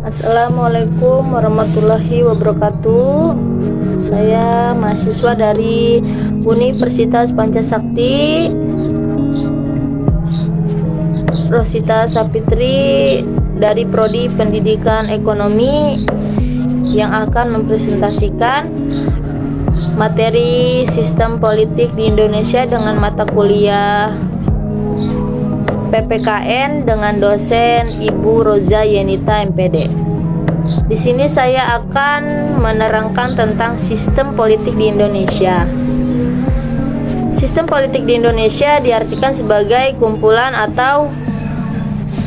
Assalamualaikum warahmatullahi wabarakatuh. Saya mahasiswa dari Universitas Pancasakti, Rosita Sapitri dari Prodi Pendidikan Ekonomi, yang akan mempresentasikan materi sistem politik di Indonesia dengan mata kuliah PPKN dengan dosen Ibu Roza Yenita MPD. Di sini saya akan menerangkan tentang sistem politik di Indonesia. Sistem politik di Indonesia diartikan sebagai kumpulan atau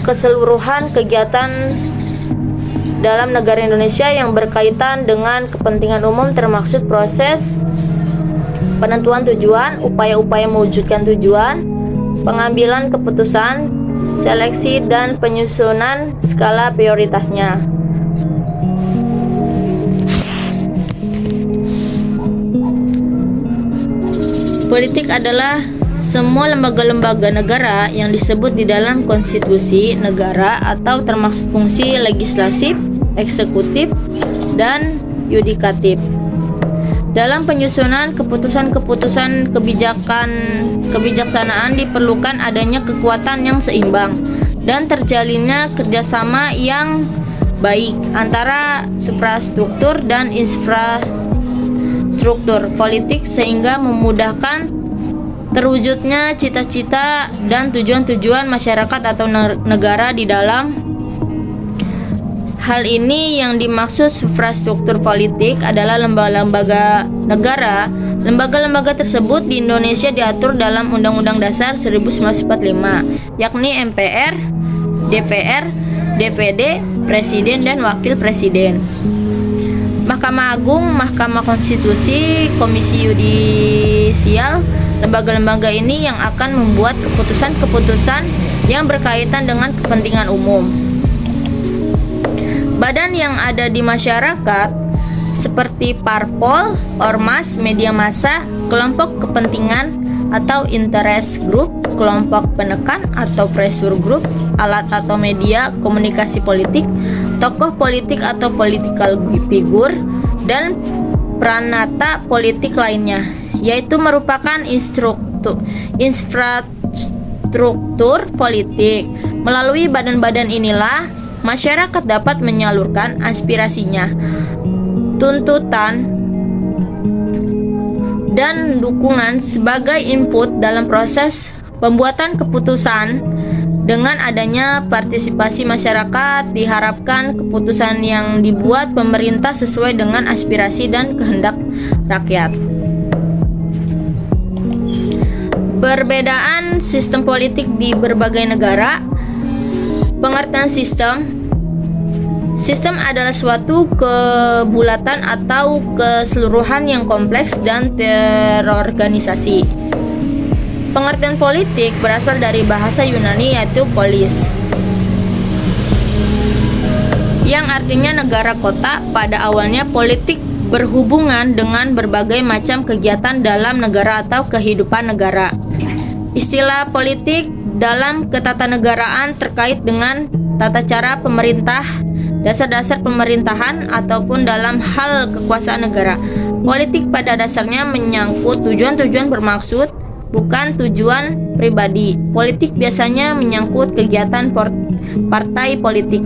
keseluruhan kegiatan dalam negara Indonesia yang berkaitan dengan kepentingan umum, termaksud proses penentuan tujuan, upaya-upaya mewujudkan tujuan, pengambilan keputusan, seleksi dan penyusunan skala prioritasnya. Politik adalah semua lembaga-lembaga negara yang disebut di dalam konstitusi negara atau termasuk fungsi legislatif, eksekutif, dan yudikatif. Dalam penyusunan keputusan-keputusan kebijaksanaan diperlukan adanya kekuatan yang seimbang dan terjalinnya kerjasama yang baik antara suprastruktur dan infrastruktur politik sehingga memudahkan terwujudnya cita-cita dan tujuan-tujuan masyarakat atau negara di dalam. Hal ini yang dimaksud infrastruktur politik adalah lembaga-lembaga negara. Lembaga-lembaga tersebut di Indonesia diatur dalam Undang-Undang Dasar 1945, yakni MPR, DPR, DPD, Presiden dan Wakil Presiden. Mahkamah Agung, Mahkamah Konstitusi, Komisi Yudisial. Lembaga-lembaga ini yang akan membuat keputusan-keputusan yang berkaitan dengan kepentingan umum. Badan yang ada di masyarakat seperti parpol, ormas, media massa, kelompok kepentingan atau interest group, kelompok penekan atau pressure group, alat atau media komunikasi politik, tokoh politik atau political figure, dan pranata politik lainnya, yaitu merupakan infrastruktur politik. Melalui badan-badan inilah masyarakat dapat menyalurkan aspirasinya, tuntutan, dan dukungan sebagai input dalam proses pembuatan keputusan. Dengan adanya partisipasi masyarakat, diharapkan keputusan yang dibuat pemerintah sesuai dengan aspirasi dan kehendak rakyat. Perbedaan sistem politik di berbagai negara. Pengertian sistem adalah suatu kebulatan atau keseluruhan yang kompleks dan terorganisasi. Pengertian politik berasal dari bahasa Yunani yaitu polis, yang artinya negara kota. Pada awalnya politik berhubungan dengan berbagai macam kegiatan dalam negara atau kehidupan negara. Istilah politik dalam ketatanegaraan terkait dengan tata cara pemerintah, dasar-dasar pemerintahan, ataupun dalam hal kekuasaan negara. Politik pada dasarnya menyangkut tujuan-tujuan bermaksud, bukan tujuan pribadi. Politik biasanya menyangkut kegiatan partai politik,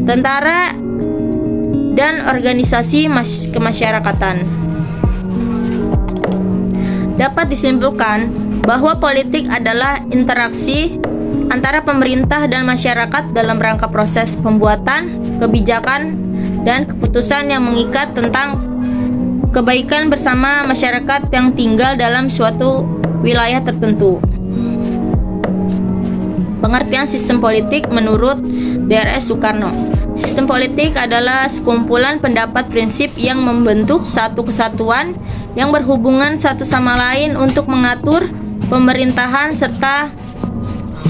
tentara, dan organisasi kemasyarakatan. Dapat disimpulkan bahwa politik adalah interaksi antara pemerintah dan masyarakat dalam rangka proses pembuatan kebijakan dan keputusan yang mengikat tentang kebaikan bersama masyarakat yang tinggal dalam suatu wilayah tertentu. Pengertian sistem politik menurut Drs. Soekarno. Sistem politik adalah sekumpulan pendapat prinsip yang membentuk satu kesatuan yang berhubungan satu sama lain untuk mengatur pemerintahan serta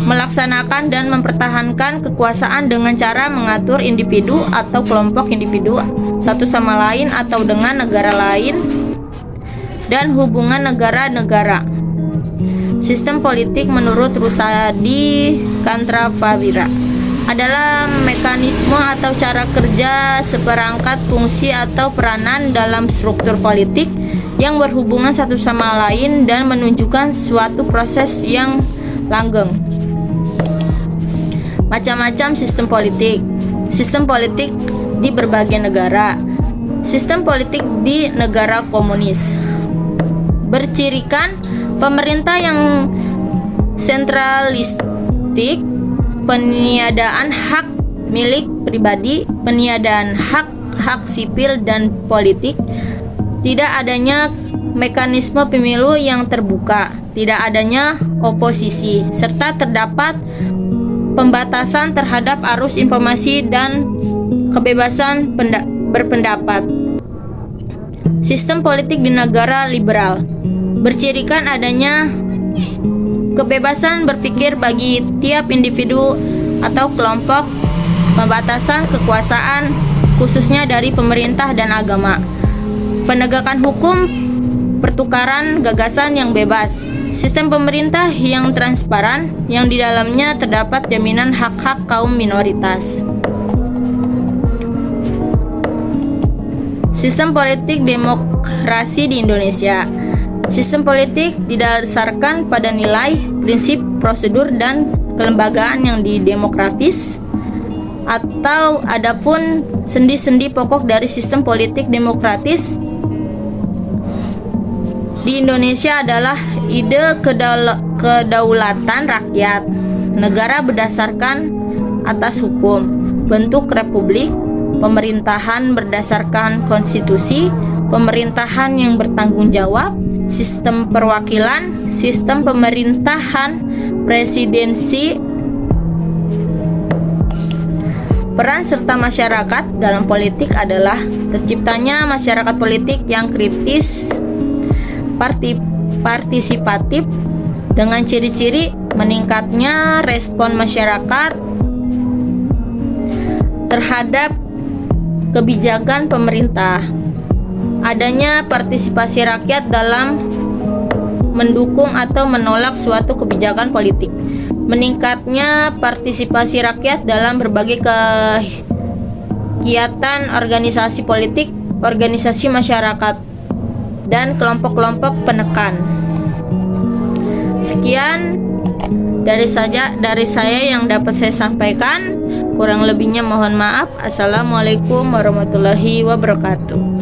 melaksanakan dan mempertahankan kekuasaan dengan cara mengatur individu atau kelompok individu satu sama lain atau dengan negara lain dan hubungan negara-negara. Sistem politik menurut Rusadi Kantrafawira. adalah mekanisme atau cara kerja seperangkat fungsi atau peranan dalam struktur politik yang berhubungan satu sama lain dan menunjukkan suatu proses yang langgeng. Macam-macam sistem politik. Sistem politik di berbagai negara. Sistem politik di negara komunis bercirikan pemerintah yang sentralistik, peniadaan hak milik pribadi, peniadaan hak sipil dan politik, tidak adanya mekanisme pemilu yang terbuka, tidak adanya oposisi, serta terdapat pembatasan terhadap arus informasi dan kebebasan berpendapat. Sistem politik di negara liberal bercirikan adanya kebebasan berpikir bagi tiap individu atau kelompok, pembatasan kekuasaan khususnya dari pemerintah dan agama, penegakan hukum, pertukaran gagasan yang bebas, sistem pemerintah yang transparan yang di dalamnya terdapat jaminan hak-hak kaum minoritas. Sistem politik demokrasi di Indonesia. Sistem politik didasarkan pada nilai, prinsip, prosedur, dan kelembagaan yang demokratis. Atau adapun sendi-sendi pokok dari sistem politik demokratis di Indonesia adalah ide kedaulatan rakyat, negara berdasarkan atas hukum, bentuk republik, pemerintahan berdasarkan konstitusi, pemerintahan yang bertanggung jawab, sistem perwakilan, sistem pemerintahan presidensi, peran serta masyarakat dalam politik adalah terciptanya masyarakat politik yang kritis, partisipatif, dengan ciri-ciri meningkatnya respon masyarakat terhadap kebijakan pemerintah, adanya partisipasi rakyat dalam mendukung atau menolak suatu kebijakan politik, meningkatnya partisipasi rakyat dalam berbagai kegiatan organisasi politik, organisasi masyarakat, dan kelompok-kelompok penekan. Sekian dari saya yang dapat saya sampaikan. Kurang lebihnya mohon maaf. Assalamualaikum warahmatullahi wabarakatuh.